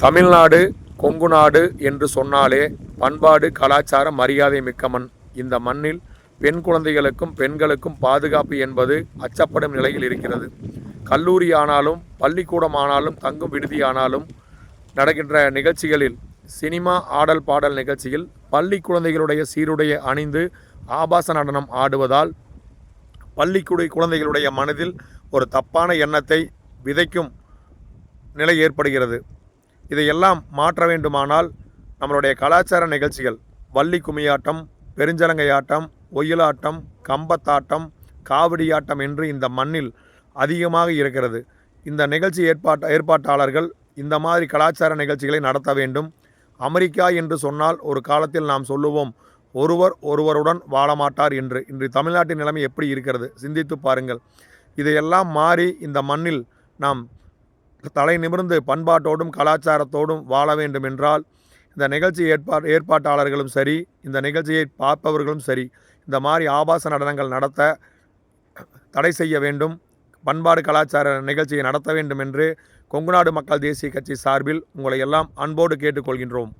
தமிழ்நாடு கொங்கு நாடு என்று சொன்னாலே பண்பாடு கலாச்சார மரியாதை மிக்க மண். இந்த மண்ணில் பெண் குழந்தைகளுக்கும் பெண்களுக்கும் பாதுகாப்பு என்பது அச்சப்படும் நிலையில் இருக்கிறது. கல்லூரி ஆனாலும் பள்ளிக்கூடம் ஆனாலும் தங்கும் விடுதி ஆனாலும் நடக்கின்ற நிகழ்ச்சிகளில் சினிமா ஆடல் பாடல் நிகழ்ச்சியில் பள்ளி குழந்தைகளுடைய சீருடைய அணிந்து ஆபாச நடனம் ஆடுவதால் குழந்தைகளுடைய மனதில் ஒரு தப்பான எண்ணத்தை விதைக்கும் நிலை ஏற்படுகிறது. இதையெல்லாம் மாற்ற வேண்டுமானால் நம்மளுடைய கலாச்சார நிகழ்ச்சிகள் வள்ளி கும்மியாட்டம், பெருஞ்சலங்கையாட்டம், ஒயிலாட்டம், கம்பத்தாட்டம், காவடியாட்டம் என்று இந்த மண்ணில் அதிகமாக இருக்கிறது. இந்த நிகழ்ச்சி ஏற்பாட்டாளர்கள் இந்த மாதிரி கலாச்சார நிகழ்ச்சிகளை நடத்த வேண்டும். அமெரிக்கா என்று சொன்னால் ஒரு காலத்தில் நாம் சொல்லுவோம் ஒருவர் ஒருவருடன் வாழமாட்டார் என்று. இன்று தமிழ்நாட்டின் நிலைமை எப்படி இருக்கிறது சிந்தித்து பாருங்கள். இதையெல்லாம் மாறி இந்த மண்ணில் நாம் தலை நிமிர்ந்து பண்பாட்டோடும் கலாச்சாரத்தோடும் வாழ வேண்டும் என்றால் இந்த நிகழ்ச்சி ஏற்பாட்டாளர்களும் சரி, இந்த நிகழ்ச்சியை பார்ப்பவர்களும் சரி, இந்த மாதிரி ஆபாச நடனங்கள் நடத்த தடை செய்ய வேண்டும். பண்பாடு கலாச்சார நிகழ்ச்சியை நடத்த வேண்டும் என்று கொங்குநாடு மக்கள் தேசிய கட்சி சார்பில் உங்களை எல்லாம் அன்போடு கேட்டுக்கொள்கின்றோம்.